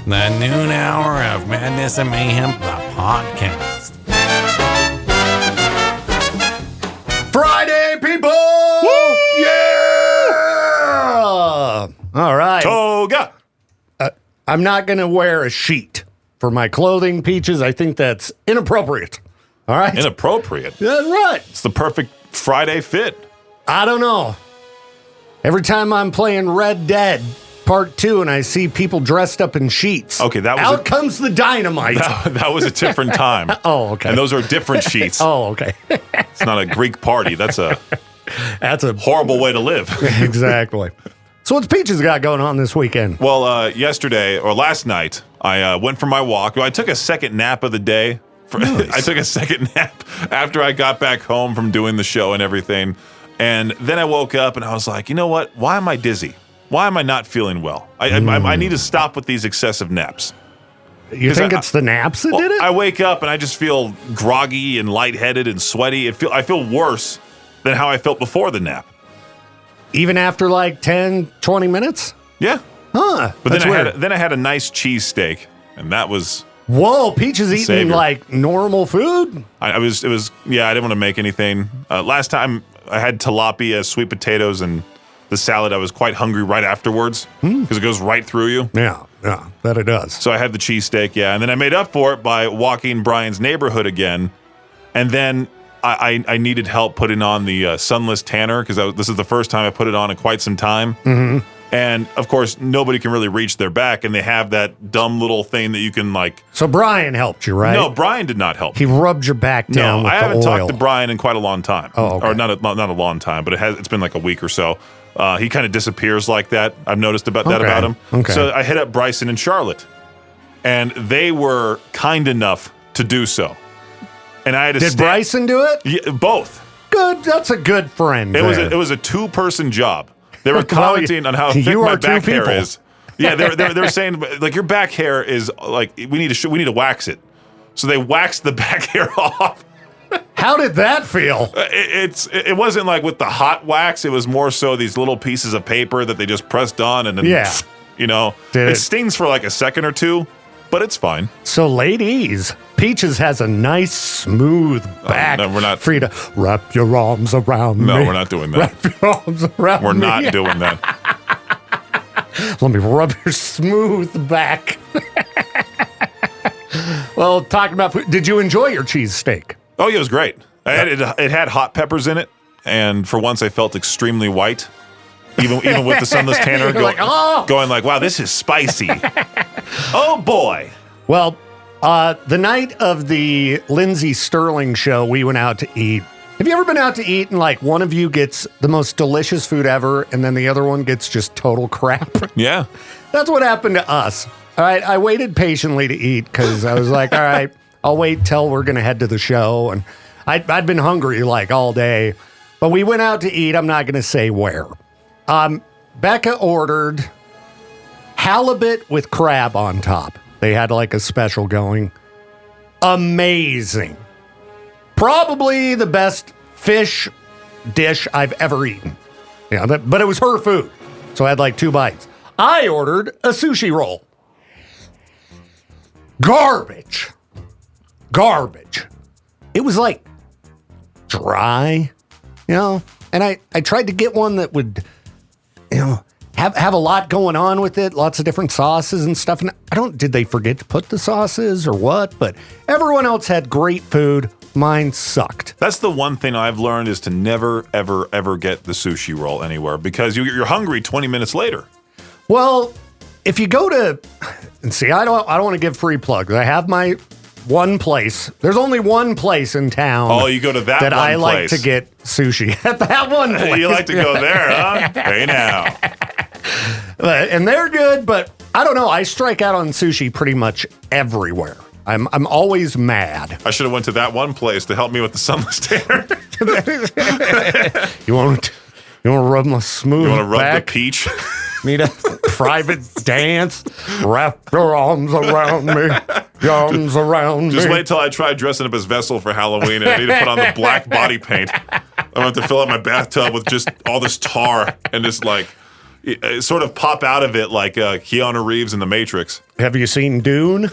The noon hour of Madness and Mayhem, the podcast. Friday, people! Woo! Yeah! All right. Toga! I'm not going to wear a sheet for my clothing, Peaches. I think that's inappropriate. All right? Inappropriate. That's right. It's the perfect Friday fit. I don't know. Every time I'm playing Red Dead Part 2 and I see people dressed up in sheets. Okay, that was out comes the dynamite. That was a different time. Oh, okay. And those are different sheets. Oh, okay. It's not a Greek party. That's a That's a horrible way to live. Exactly. So what's Peaches got going on this weekend? Well, yesterday or last night, I went for my walk. I took a second nap of the day. Nice. I took a second nap after I got back home from doing the show and everything. And then I woke up and I was like, you know what? Why am I dizzy? Why am I not feeling well? I need to stop with these excessive naps. You think it's the naps that did it? I wake up and I just feel groggy and lightheaded and sweaty. I feel worse than how I felt before the nap. Even after like 10, 20 minutes? Yeah. Huh. But That's weird. then I had a nice cheesesteak, and that was... Whoa, Peaches eating Savior. like normal food? I didn't want to make anything. Last time I had tilapia, sweet potatoes, and the salad. I was quite hungry right afterwards because it goes right through you. Yeah, that it does. So I had the cheesesteak, and then I made up for it by walking Brian's neighborhood again, and then I needed help putting on the sunless tanner because this is the first time I put it on in quite some time. Mm-hmm. And of course, nobody can really reach their back, and they have that dumb little thing that you can like. So Brian helped you, right? No, Brian did not help. He rubbed your back down with I the haven't oil. talked to Brian in quite a long time. Oh, okay. Or not a long time, but it's been like a week or so. He kind of disappears like that. I've noticed that about him. Okay. So I hit up Bryson and Charlotte, and they were kind enough to do so. And I had to Did Bryson do it? Yeah, both. Good. That's a good friend. It was a two-person job. They were commenting on how thick my back hair is. Yeah, they're saying like your back hair is like we need to wax it. So they waxed the back hair off. How did that feel? It wasn't like with the hot wax. It was more so these little pieces of paper that they just pressed on and then it stings for like a second or two, but it's fine. So ladies, Peaches has a nice smooth back. No, we're not. For you to wrap your arms around me. No, we're not doing that. Wrap your arms around We're me. not doing that. Let me rub your smooth back. Well, talking about food, did you enjoy your cheesesteak? Oh, yeah, it was great. It had hot peppers in it, and for once I felt extremely white. Even with the sunless tanner going like, wow, this is spicy. Oh, boy. Well, the night of the Lindsey Sterling show, we went out to eat. Have you ever been out to eat and like one of you gets the most delicious food ever and then the other one gets just total crap? Yeah. That's what happened to us. All right, I waited patiently to eat because I was like, all right, I'll wait till we're going to head to the show. And I'd been hungry like all day. But we went out to eat. I'm not going to say where. Becca ordered halibut with crab on top. They had like a special going. Amazing. Probably the best fish dish I've ever eaten. Yeah, but it was her food. So I had like 2 bites. I ordered a sushi roll. Garbage. It was like dry, and I tried to get one that would, have a lot going on with it, lots of different sauces and stuff. And did they forget to put the sauces or what? But everyone else had great food. Mine sucked. That's the one thing I've learned is to never, ever, ever get the sushi roll anywhere because you're hungry 20 minutes later. Well, if you go to, and see, I don't want to give free plugs. I have my one place. There's only one place in town. Oh, you go to that one I like place. to get sushi at that one place. You like to go there, huh? Hey now. And they're good, but I don't know. I strike out on sushi pretty much everywhere. I'm always mad. I should have went to that one place to help me with the sunless tanner. You want to rub my smooth You want to rub back? the peach? Need a private dance? Wrap your arms around me. Your arms around Just me. wait till I try dressing up as Vessel for Halloween and I need to put on the black body paint. I'm going to have to fill out my bathtub with just all this tar and just like sort of pop out of it like Keanu Reeves in The Matrix. Have you seen Dune?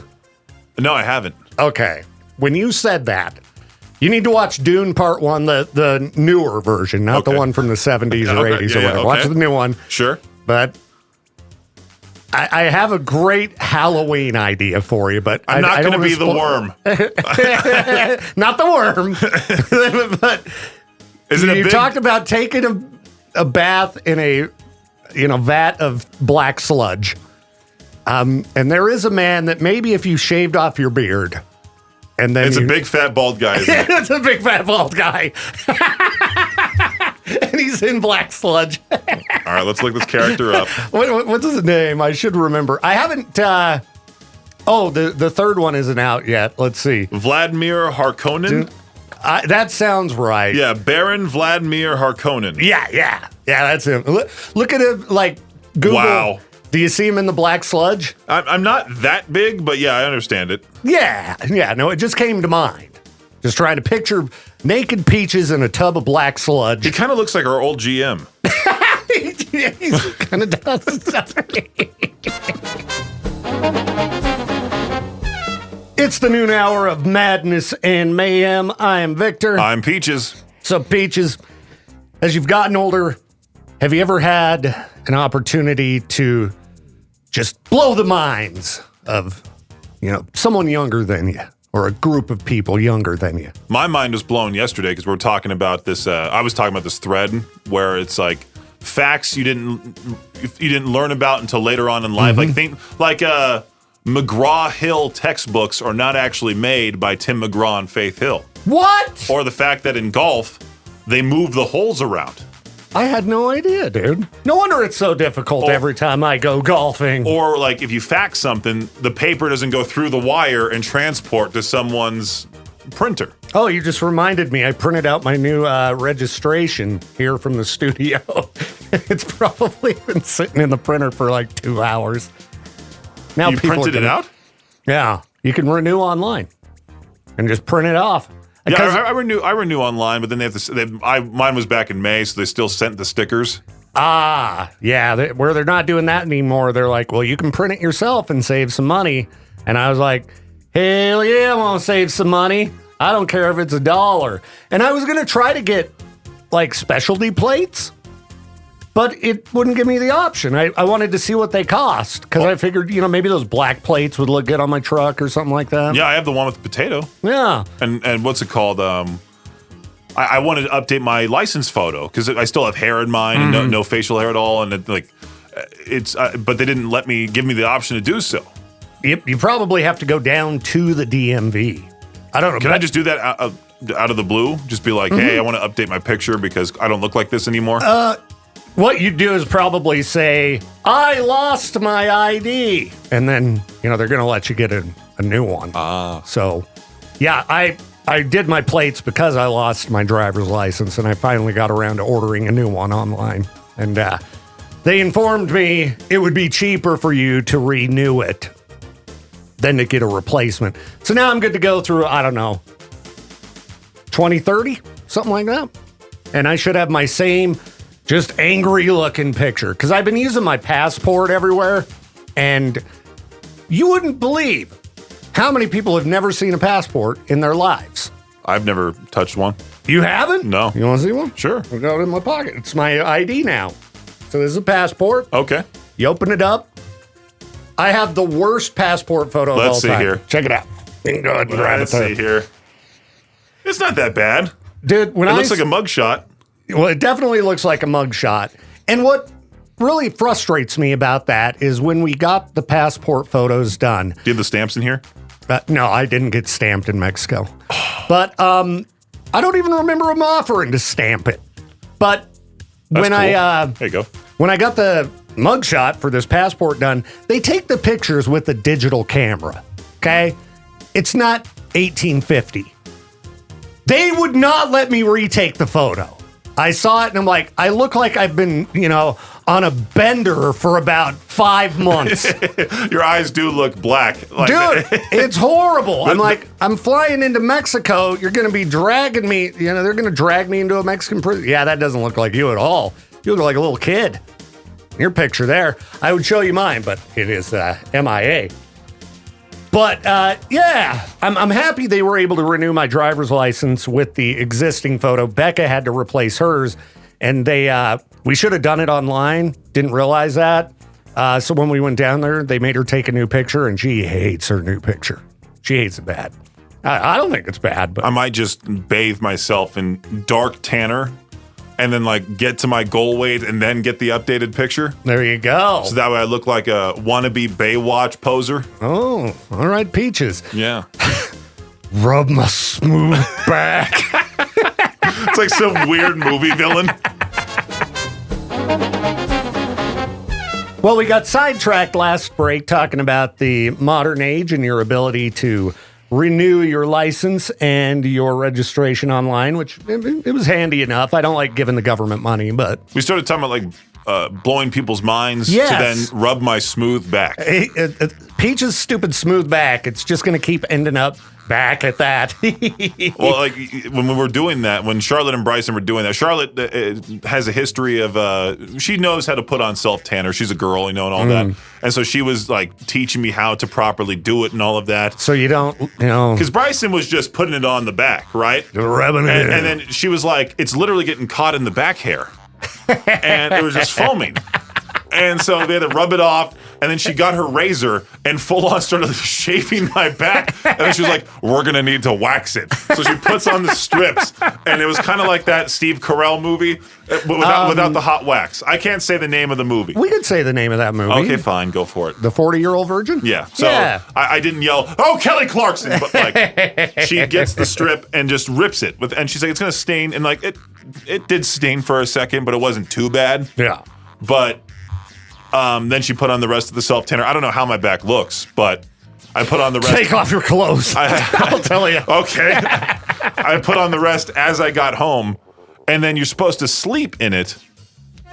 No, I haven't. Okay. When you said that, you need to watch Dune Part 1, the newer version, not the one from the 70s or 80s or whatever. Watch the new one. Sure. But I have a great Halloween idea for you, but I'm not going to be the worm. Not the worm. But Is it you talked about taking a bath in a vat of black sludge. And there is a man that maybe if you shaved off your beard, and then it's a big fat bald guy. Isn't it? It's a big fat bald guy. And he's in black sludge. All right, let's look this character up. What's his name? I should remember. I haven't. The third one isn't out yet. Let's see. Vladimir Harkonnen. That sounds right. Yeah, Baron Vladimir Harkonnen. Yeah, that's him. Look at him, like Google. Wow. Do you see him in the black sludge? I'm not that big, but yeah, I understand it. Yeah. No, it just came to mind. Just trying to picture naked peaches in a tub of black sludge. He kind of looks like our old GM. He kind of does. It's the noon hour of madness and mayhem. I am Victor. I'm Peaches. So, Peaches, as you've gotten older, have you ever had an opportunity to just blow the minds of, someone younger than you or a group of people younger than you? My mind was blown yesterday because we were talking about this. I was talking about this thread where it's like facts you didn't learn about until later on in life. Like McGraw-Hill textbooks are not actually made by Tim McGraw and Faith Hill. What? Or the fact that in golf, they move the holes around. I had no idea, dude. No wonder it's so difficult every time I go golfing. Or like if you fax something, the paper doesn't go through the wire and transport to someone's printer. Oh, you just reminded me. I printed out my new registration here from the studio. It's probably been sitting in the printer for like 2 hours. Now you printed it out? Yeah. You can renew online and just print it off. Yeah, I renew online, but then mine was back in May, so they still sent the stickers. Yeah, where they're not doing that anymore. They're like, well, you can print it yourself and save some money. And I was like, hell yeah, I want to save some money. I don't care if it's $1. And I was going to try to get like specialty plates, but it wouldn't give me the option. I wanted to see what they cost because I figured, maybe those black plates would look good on my truck or something like that. Yeah, I have the one with the potato. Yeah. And what's it called? I wanted to update my license photo because I still have hair in mine and no facial hair at all. And but they didn't give me the option to do so. You probably have to go down to the DMV. I don't know. Can I just do that out of the blue? Just be like, hey, I want to update my picture because I don't look like this anymore. What you do is probably say, I lost my ID. And then, they're going to let you get a new one. So, yeah, I did my plates because I lost my driver's license, and I finally got around to ordering a new one online. And they informed me it would be cheaper for you to renew it than to get a replacement. So now I'm good to go through, I don't know, 2030, something like that. And I should have my same just angry looking picture because I've been using my passport everywhere, and you wouldn't believe how many people have never seen a passport in their lives. I've never touched one. You haven't? No. You want to see one? Sure. I've got it in my pocket. It's my ID now. So this is a passport. Okay. You open it up. I have the worst passport photo of all time. Let's see here. Check it out. You can go ahead and grab it. Let's see here. It's not that bad. Dude, it looks like a mugshot. Well, it definitely looks like a mugshot. And what really frustrates me about that is when we got the passport photos done. Do you have the stamps in here? No, I didn't get stamped in Mexico. But I don't even remember them offering to stamp it. But That's when cool. There you go. When I got the mugshot for this passport done, they take the pictures with the digital camera. Okay? It's not 1850. They would not let me retake the photo. I saw it and I'm like, I look like I've been, on a bender for about 5 months. Your eyes do look black. Dude, it's horrible. I'm like, I'm flying into Mexico. You're going to be dragging me. They're going to drag me into a Mexican prison. Yeah, that doesn't look like you at all. You look like a little kid. Your picture there. I would show you mine, but it is MIA. But yeah, I'm happy they were able to renew my driver's license with the existing photo. Becca had to replace hers, and we should have done it online. Didn't realize that. So when we went down there, they made her take a new picture, and she hates her new picture. She hates it bad. I don't think it's bad, but I might just bathe myself in dark tanner and then like get to my goal weight and then get the updated picture. There you go. So that way I look like a wannabe Baywatch poser. Oh, all right, Peaches. Yeah. Rub my smooth back. It's like some weird movie villain. Well, we got sidetracked last break talking about the modern age and your ability to renew your license and your registration online, which it was handy enough. I don't like giving the government money, but... We started talking about like blowing people's minds Yes. to then rub my smooth back. Peach's stupid smooth back, it's just going to keep ending up back at that. Well, like when we were doing that, when Charlotte and Bryson were doing that, Charlotte has a history of, she knows how to put on self-tanner. She's a girl, and all that. And so she was like teaching me how to properly do it and all of that. So you don't, Because Bryson was just putting it on the back, right? Rubbing it in. And then she was like, it's literally getting caught in the back hair. And it was just foaming. And so they had to rub it off. And then she got her razor and full on started shaving my back. And then she was like, we're going to need to wax it. So she puts on the strips. And it was kind of like that Steve Carell movie, but without the hot wax. I can't say the name of the movie. We could say the name of that movie. Okay, fine. Go for it. The 40-Year-Old Virgin? Yeah. So I didn't yell, oh, Kelly Clarkson. But like she gets the strip and just rips it. And she's like, it's going to stain. And like it did stain for a second, but it wasn't too bad. Yeah. But then she put on the rest of the self-tanner. I don't know how my back looks, but I put on the rest. Take off your clothes. I'll tell you. Okay. I put on the rest as I got home, and then you're supposed to sleep in it.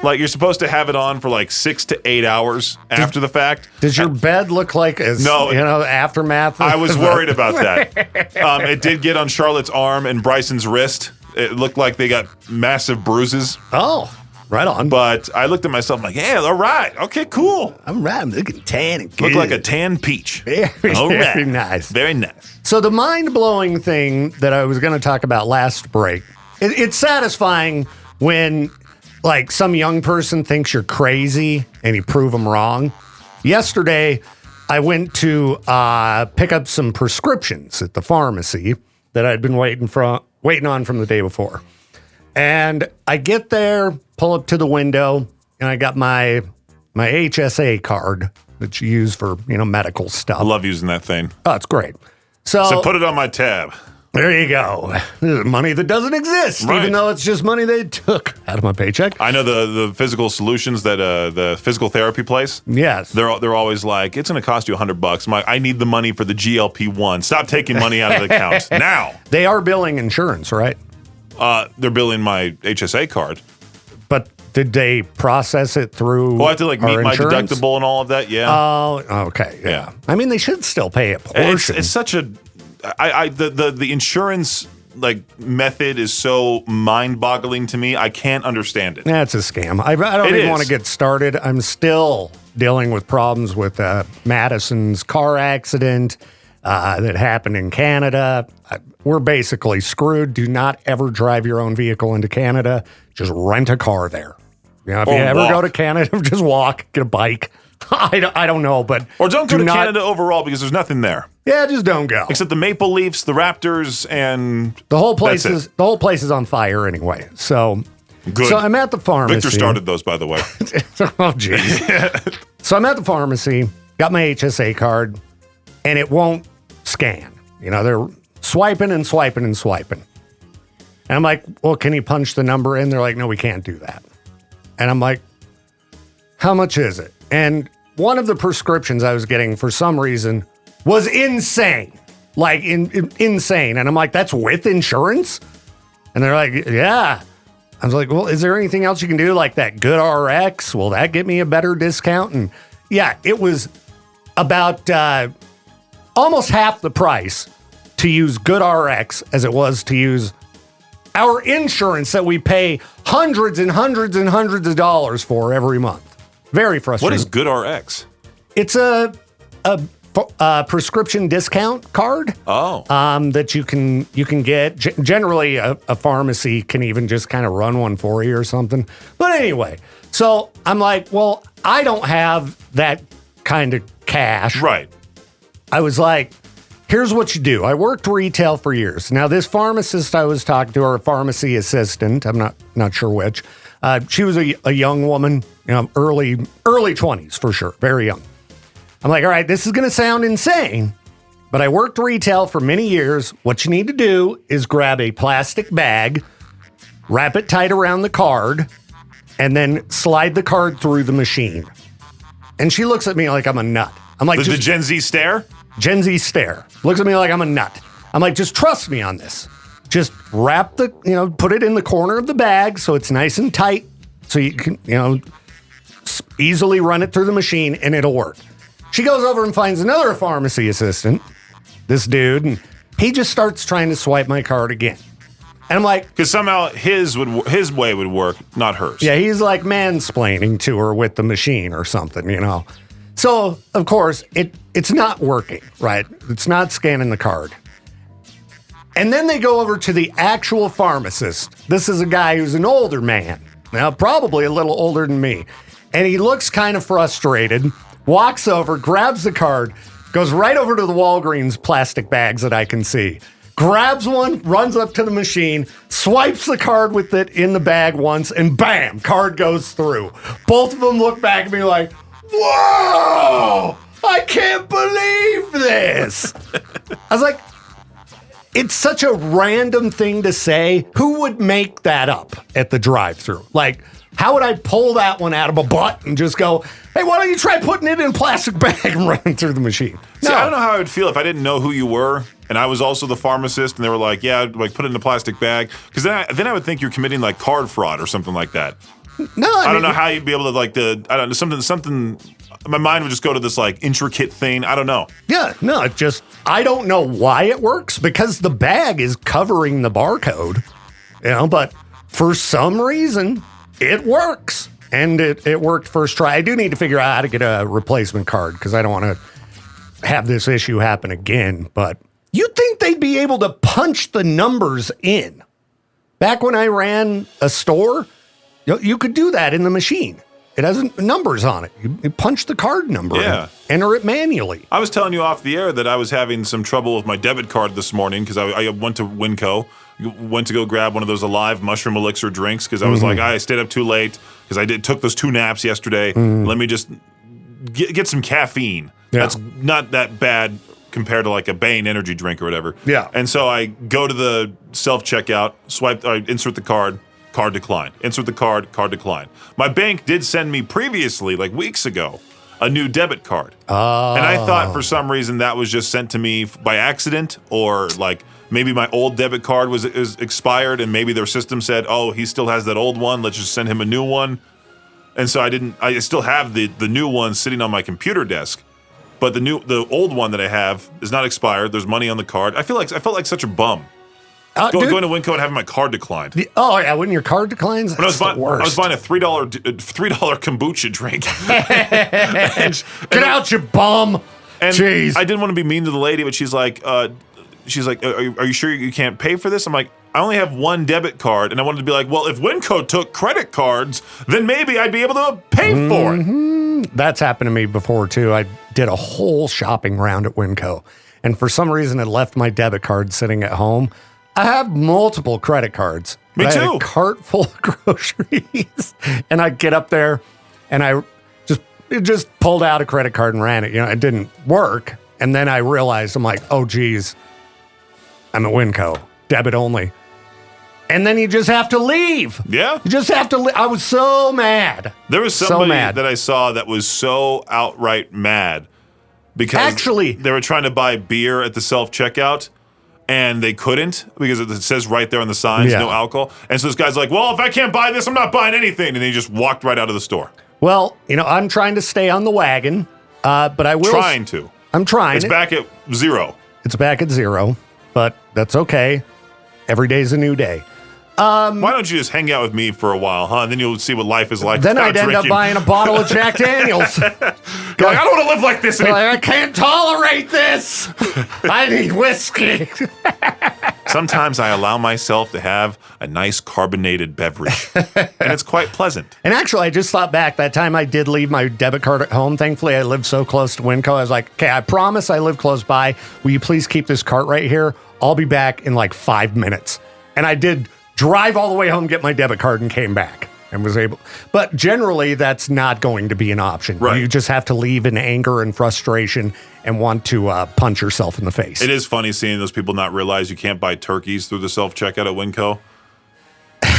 Like, you're supposed to have it on for like 6 to 8 hours after the fact. Does your bed look like the aftermath? I was worried about that. It did get on Charlotte's arm and Bryson's wrist. It looked like they got massive bruises. Oh. Right on. But I looked at myself like, yeah, all right. Okay, cool. All right, I'm looking tan and good. Look like a tan peach. Very nice. Very nice. So the mind-blowing thing that I was going to talk about last break, it's satisfying when like some young person thinks you're crazy and you prove them wrong. Yesterday, I went to pick up some prescriptions at the pharmacy that I'd been waiting on from the day before. And I get there, pull up to the window, and I got my HSA card that you use for, medical stuff. I love using that thing. Oh, it's great. So put it on my tab. There you go. This is money that doesn't exist, Right. even though it's just money they took out of my paycheck. I know the physical solutions that the physical therapy place. Yes. They're always like, it's going to cost you $100. I'm like, I need the money for the GLP-1. Stop taking money out of the account now. They are billing insurance, right? They're billing my HSA card. But did they process it through Well, I have to like meet our my insurance? deductible and all of that. Yeah. Oh, okay. Yeah. I mean, they should still pay a portion. It's such a the insurance like method is so mind-boggling to me. I can't understand it. That's a scam. I don't It even is. want to get started. I'm still dealing with problems with Madison's car accident that happened in Canada. We're basically screwed. Do not ever drive your own vehicle into Canada. Just rent a car there. If you ever go to Canada, just walk, get a bike. I don't know, but Or don't go to Canada overall because there's nothing there. Yeah, just don't go. Except the Maple Leafs, the Raptors, and The whole place that's is on fire anyway. So Good. So I'm at the pharmacy. Victor started those, by the way. Oh, jeez. So I'm at the pharmacy, got my HSA card, and it won't scan. They're swiping and swiping and swiping. And I'm like, well, can you punch the number in? They're like, no, we can't do that. And I'm like, how much is it? And one of the prescriptions I was getting for some reason was insane. Like insane. And I'm like, that's with insurance? And they're like, yeah. I was like, well, is there anything else you can do? Like that Good RX? Will that get me a better discount? And yeah, it was about almost half the price to use Good RX as it was to use our insurance that we pay hundreds and hundreds and hundreds of dollars for every month. Very frustrating. What is Good RX? It's a prescription discount card. Oh. That you can get. Generally, a pharmacy can even just kind of run one for you or something. But anyway, so I'm like, well, I don't have that kind of cash. Right. I was like, here's what you do. I worked retail for years. Now, this pharmacist I was talking to, or a pharmacy assistant, I'm not sure which. She was a young woman, early 20s for sure, very young. I'm like, all right, this is going to sound insane, but I worked retail for many years. What you need to do is grab a plastic bag, wrap it tight around the card, and then slide the card through the machine. And she looks at me like I'm a nut. I'm like, the Gen Z stare? Gen Z stare. Looks at me like I'm a nut. I'm like, just trust me on this. Just wrap put it in the corner of the bag so it's nice and tight so you can, easily run it through the machine and it'll work. She goes over and finds another pharmacy assistant, this dude, and he just starts trying to swipe my card again. And I'm like... Because somehow his way would work, not hers. Yeah, he's like mansplaining to her with the machine or something, So, of course, it's not working, right? It's not scanning the card. And then they go over to the actual pharmacist. This is a guy who's an older man. Now, probably a little older than me. And he looks kind of frustrated, walks over, grabs the card, goes right over to the Walgreens plastic bags that I can see, grabs one, runs up to the machine, swipes the card with it in the bag once, and bam, card goes through. Both of them look back at me like, whoa, I can't believe this. I was like, it's such a random thing to say. Who would make that up at the drive-thru? Like, how would I pull that one out of a butt and just go, hey, why don't you try putting it in a plastic bag and running through the machine? See, I don't know how I would feel if I didn't know who you were and I was also the pharmacist and they were like, yeah, like put it in a plastic bag. Because then I would think you're committing like card fraud or something like that. No, I don't know how you'd be able to I don't know, something, my mind would just go to this like intricate thing. I don't know. Yeah, no, I don't know why it works because the bag is covering the barcode, but for some reason it works. And it worked first try. I do need to figure out how to get a replacement card because I don't want to have this issue happen again. But you'd think they'd be able to punch the numbers in. Back when I ran a store, you could do that in the machine. It has numbers on it. You punch the card number in, enter it manually. I was telling you off the air that I was having some trouble with my debit card this morning because I went to Winco, went to go grab one of those Alive mushroom elixir drinks because I was like, I stayed up too late because I took those 2 naps yesterday. Let me just get some caffeine. Yeah. That's not that bad compared to like a Bane energy drink or whatever. Yeah. And so I go to the self-checkout, insert the card declined. Insert the card declined. My bank did send me previously, like weeks ago, a new debit card. Oh. And I thought for some reason that was just sent to me by accident or like maybe my old debit card was expired and maybe their system said, oh, he still has that old one. Let's just send him a new one. And so I still have the new one sitting on my computer desk. But the old one that I have is not expired. There's money on the card. I felt like such a bum. Going to Winco and having my card declined. When your card declines, that's the worst. I was buying a $3 kombucha drink. Get out, you bum! And jeez. I didn't want to be mean to the lady, but she's like, are you sure you can't pay for this? I'm like, I only have one debit card, and I wanted to be like, well, if Winco took credit cards, then maybe I'd be able to pay for it. That's happened to me before too. I did a whole shopping round at Winco, and for some reason, I left my debit card sitting at home. I have multiple credit cards. Me too. I had a cart full of groceries, and I get up there, and I just pulled out a credit card and ran it. It didn't work, and then I realized I'm like, oh geez, I'm at Winco, debit only, and then you just have to leave. Yeah, you just have to. I was so mad. There was somebody that I saw that was so outright mad because actually they were trying to buy beer at the self-checkout. And they couldn't because it says right there on the signs, no alcohol. And so this guy's like, well, if I can't buy this, I'm not buying anything. And he just walked right out of the store. Well, I'm trying to stay on the wagon, but I will. I'm trying. It's back at 0. It's back at 0, but that's okay. Every day's a new day. Why don't you just hang out with me for a while, huh? And then you'll see what life is like. Then without I'd end up drinking. buying a bottle of Jack Daniels. You're like, I don't want to live like this anymore. I can't tolerate this. I need whiskey. Sometimes I allow myself to have a nice carbonated beverage, and it's quite pleasant. And actually, I just thought back that time I did leave my debit card at home. Thankfully, I lived so close to Winco. I was like, okay, I promise I live close by. Will you please keep this cart right here? I'll be back in like 5 minutes. And I did drive all the way home, get my debit card, and came back and was able. But generally, that's not going to be an option. Right. You just have to leave in anger and frustration and want to punch yourself in the face. It is funny seeing those people not realize you can't buy turkeys through the self-checkout at Winco.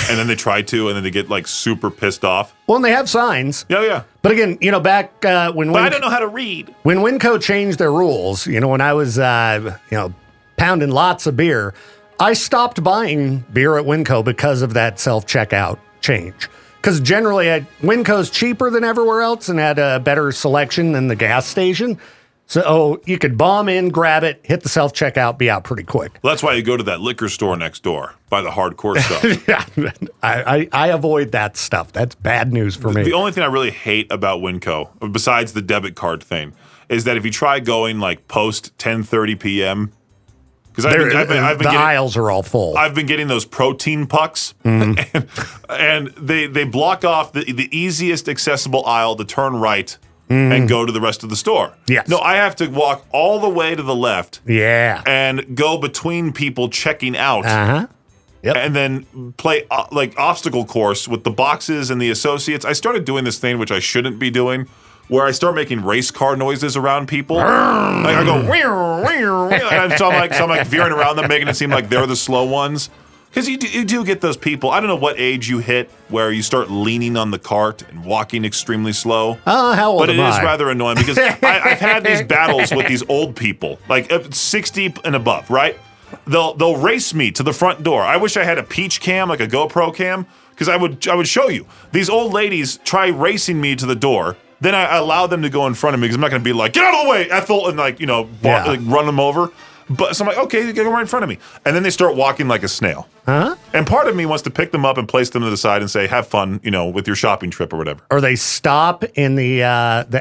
And then they try to, and then they get like super pissed off. Well, and they have signs. Yeah. But again, back when But I don't know how to read. When Winco changed their rules, when I was, pounding lots of beer, I stopped buying beer at Winco because of that self-checkout change. Because generally, Winco's cheaper than everywhere else and had a better selection than the gas station. So you could bomb in, grab it, hit the self-checkout, be out pretty quick. Well, that's why you go to that liquor store next door, buy the hardcore stuff. Yeah, I avoid that stuff. That's bad news for me. The only thing I really hate about Winco, besides the debit card thing, is that if you try going like post 10:30 p.m., because I've been the getting, aisles are all full. I've been getting those protein pucks, and they block off the easiest accessible aisle to turn right and go to the rest of the store. Yes. No, I have to walk all the way to the left Yeah. and go between people checking out. Uh-huh. Yep. And then play like obstacle course with the boxes and the associates. I started doing this thing which I shouldn't be doing, where I start making race car noises around people. Like I go, and so I'm like veering around them, making it seem like they're the slow ones. Because you do get those people. I don't know what age you hit where you start leaning on the cart and walking extremely slow. How old But it am is I? rather annoying because I've had these battles with these old people, like 60 and above, right? They'll race me to the front door. I wish I had a peach cam, like a GoPro cam, because I would show you. These old ladies try racing me to the door. Then I allow them to go in front of me because I'm not going to be like, get out of the way, Ethel, and like run them over. But so I'm like, okay, you can go right in front of me. And then they start walking like a snail. Huh? And part of me wants to pick them up and place them to the side and say, have fun, with your shopping trip or whatever. Or they stop in the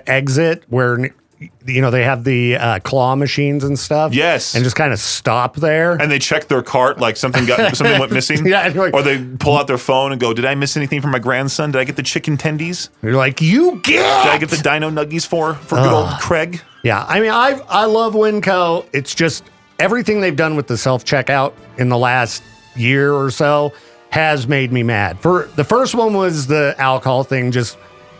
exit where they have the claw machines and stuff. Yes. And just kind of stop there. And they check their cart like something went missing. Yeah, like- or they pull out their phone and go, did I miss anything from my grandson? Did I get the chicken tendies? You're like, you get. Did I get the dino nuggies for good old Craig? Yeah, I mean, I love Winco. It's just everything they've done with the self-checkout in the last year or so has made me mad. For the first one was the alcohol thing.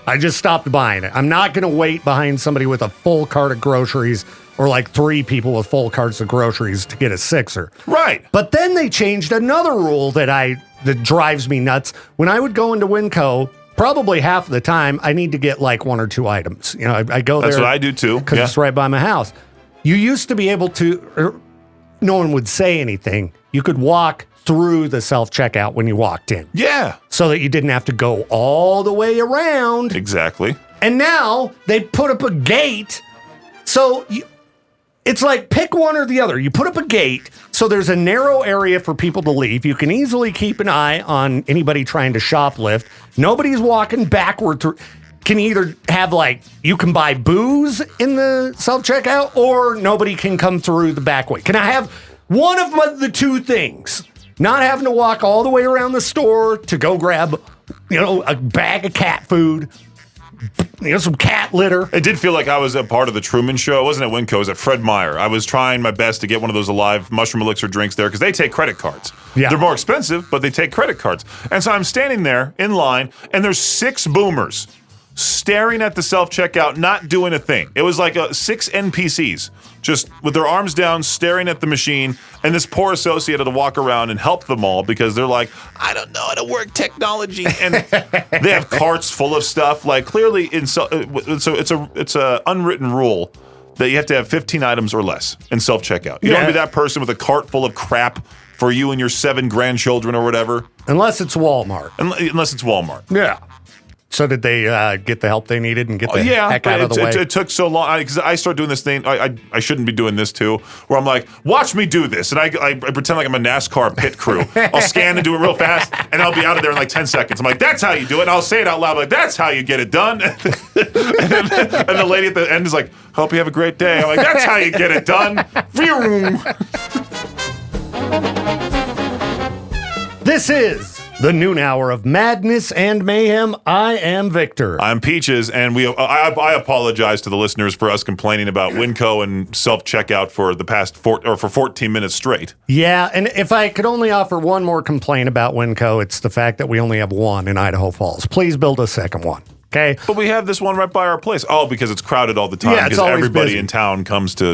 I just stopped buying it. I'm not going to wait behind somebody with a full cart of groceries or like 3 people with full carts of groceries to get a sixer. Right. But then they changed another rule that drives me nuts. When I would go into Winco, probably half of the time, I need to get like 1 or 2 items. I go there. That's what I do too. Because it's right by my house. You used to be able to, no one would say anything. You could walk through the self-checkout when you walked in. Yeah. So that you didn't have to go all the way around. Exactly. And now they put up a gate. So it's like pick one or the other. You put up a gate so there's a narrow area for people to leave. You can easily keep an eye on anybody trying to shoplift. Nobody's walking backward through. Can either have you can buy booze in the self-checkout or nobody can come through the back way. Can I have one of the 2 things? Not having to walk all the way around the store to go grab, a bag of cat food, some cat litter. It did feel like I was a part of the Truman Show. It wasn't at Winco, it was at Fred Meyer. I was trying my best to get one of those alive mushroom elixir drinks there because they take credit cards. Yeah. They're more expensive, but they take credit cards. And so I'm standing there in line, and there's 6 boomers staring at the self-checkout, not doing a thing. It was like 6 NPCs just with their arms down, staring at the machine, and this poor associate had to walk around and help them all because they're like, I don't know how to work technology, and they have carts full of stuff. Like clearly, so it's a unwritten rule that you have to have 15 items or less in self-checkout. You don't want to be that person with a cart full of crap for you and your 7 grandchildren or whatever. Unless it's Walmart. Unless it's Walmart. Yeah. So did they get the help they needed and get the heck out of the way? It took so long because I started doing this thing. I shouldn't be doing this too. Where I'm like, watch me do this, and I pretend like I'm a NASCAR pit crew. I'll scan and do it real fast, and I'll be out of there in like 10 seconds. I'm like, that's how you do it. And I'll say it out loud, like, that's how you get it done. and the lady at the end is like, hope you have a great day. I'm like, that's how you get it done. This is the noon hour of madness and mayhem. I am Victor. I'm Peaches, and I apologize to the listeners for us complaining about Winco and self-checkout for the past 14 minutes straight. Yeah, and if I could only offer one more complaint about Winco, it's the fact that we only have one in Idaho Falls. Please build a second one. Okay. But we have this one right by our place. Oh, because it's crowded all the time. Yeah, it's because always everybody busy. in town comes to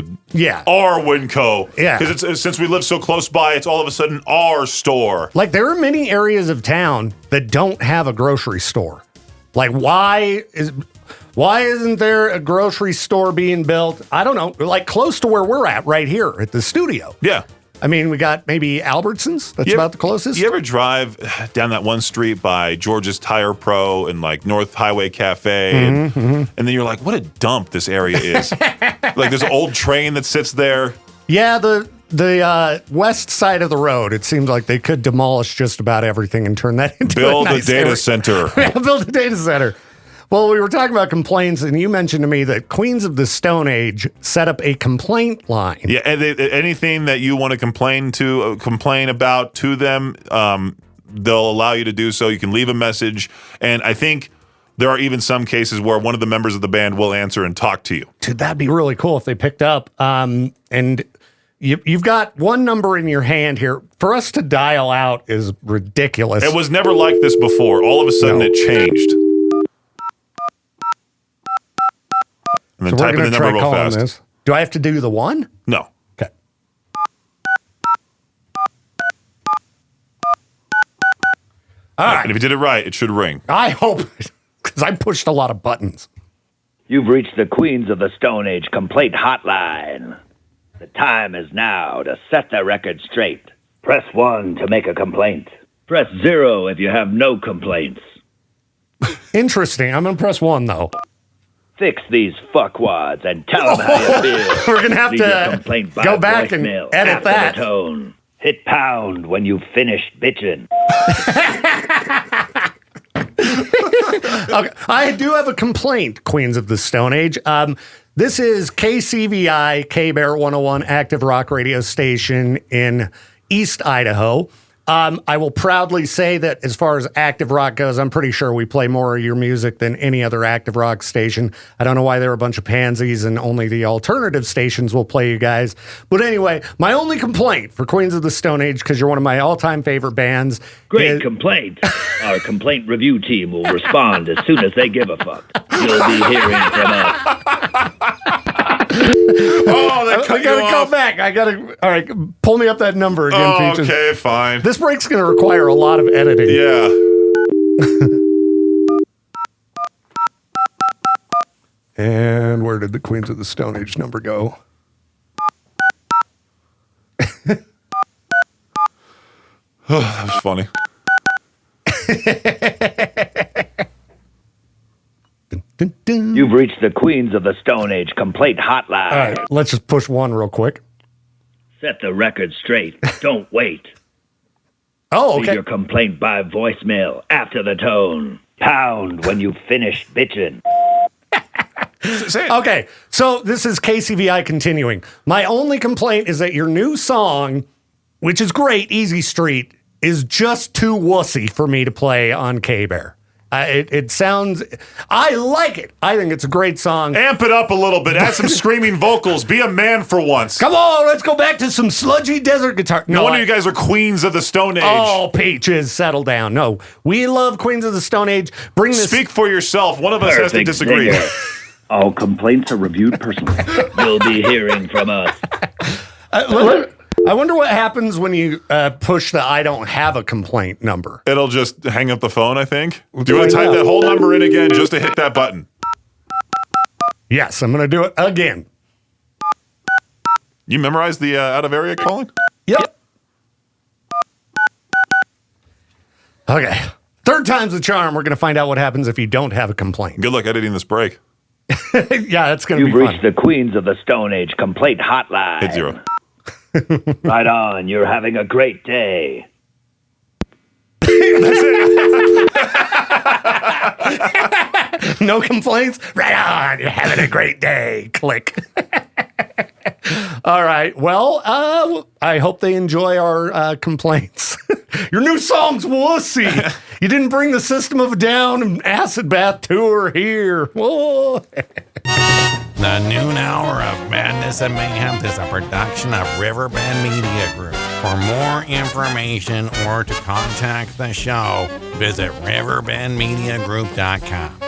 our Winco. Yeah. Because since we live so close by, it's all of a sudden our store. Like, there are many areas of town that don't have a grocery store. Like, why isn't there a grocery store being built? I don't know. Like, close to where we're at right here at the studio. Yeah. I mean, we got maybe Albertsons. That's about the closest. You ever drive down that one street by George's Tire Pro and like North Highway Cafe, and then you're like, what a dump this area is. Like, there's an old train that sits there. Yeah, the west side of the road, it seems like they could demolish just about everything and turn that into Build a nice data area. center. Yeah, build a data center. Well, we were talking about complaints, and you mentioned to me that Queens of the Stone Age set up a complaint line. Yeah, and anything that you want to complain about to them, they'll allow you to do so. You can leave a message, and I think there are even some cases where one of the members of the band will answer and talk to you. Dude, that'd be really cool if they picked up. And you've got one number in your hand here. For us to dial out is ridiculous. It was never like this before. All of a sudden, it changed. And then type in the number real fast. This. Do I have to do the one? No. Okay. All right. And if you did it right, it should ring. I hope, because I pushed a lot of buttons. You've reached the Queens of the Stone Age complaint hotline. The time is now to set the record straight. Press 1 to make a complaint. Press 0 if you have no complaints. Interesting. I'm going to press 1, though. Fix these fuckwads and tell them how you feel. We're going to have Leave your to complaint by go back and voicemail edit after that. The tone. Hit pound when you've finished bitching. Okay. I do have a complaint, Queens of the Stone Age. This is KCVI, K-Bear 101, active rock radio station in East Idaho. I will proudly say that as far as active rock goes, I'm pretty sure we play more of your music than any other active rock station. I don't know why they're a bunch of pansies and only the alternative stations will play you guys. But anyway, my only complaint for Queens of the Stone Age, because you're one of my all-time favorite bands. Great complaint. Our complaint review team will respond as soon as they give a fuck. You'll be hearing from us. Oh, they cut I gotta you go off. back. All right, pull me up that number again, Oh, Peaches. okay, fine. This break's going to require a lot of editing. Yeah. And where did the Queens of the Stone Age number go? Oh, that was funny. Dun, dun. You've reached the Queens of the Stone Age complaint hotline. All right, let's just push 1 real quick. Set the record straight. Don't wait. Oh, Leave okay. your complaint by voicemail after the tone. Pound when you finish bitching. Say it. Okay, so this is KCVI continuing. My only complaint is that your new song, which is great, Easy Street, is just too wussy for me to play on K-Bear. It sounds, I like it. I think it's a great song. Amp it up a little bit. Add some screaming vocals. Be a man for once. Come on, let's go back to some sludgy desert guitar. No wonder you guys are queens of the Stone Age. Oh, Peaches, settle down. No, we love Queens of the Stone Age. Bring this. Speak for yourself. One of us has to Perfect disagree. singer. All complaints are reviewed personally. You'll be hearing from us. I wonder what happens when you push the I don't have a complaint number. It'll just hang up the phone, I think. Do you I want to type know. that whole number in again just to hit that button? Yes, I'm going to do it again. You memorized the out of area calling? Yep. Okay. Third time's the charm. We're going to find out what happens if you don't have a complaint. Good luck editing this break. Yeah, that's going to You've be reached fun. the Queens of the Stone Age complaint hotline. Hit 0. Right on. You're having a great day. No complaints? Right on. You're having a great day. Click. All right. Well, I hope they enjoy our complaints. Your new song's wussy. You didn't bring the System of a Down and Acid Bath tour here. Whoa. The noon hour of Madness and Mayhem is a production of Riverbend Media Group. For more information or to contact the show, visit riverbendmediagroup.com.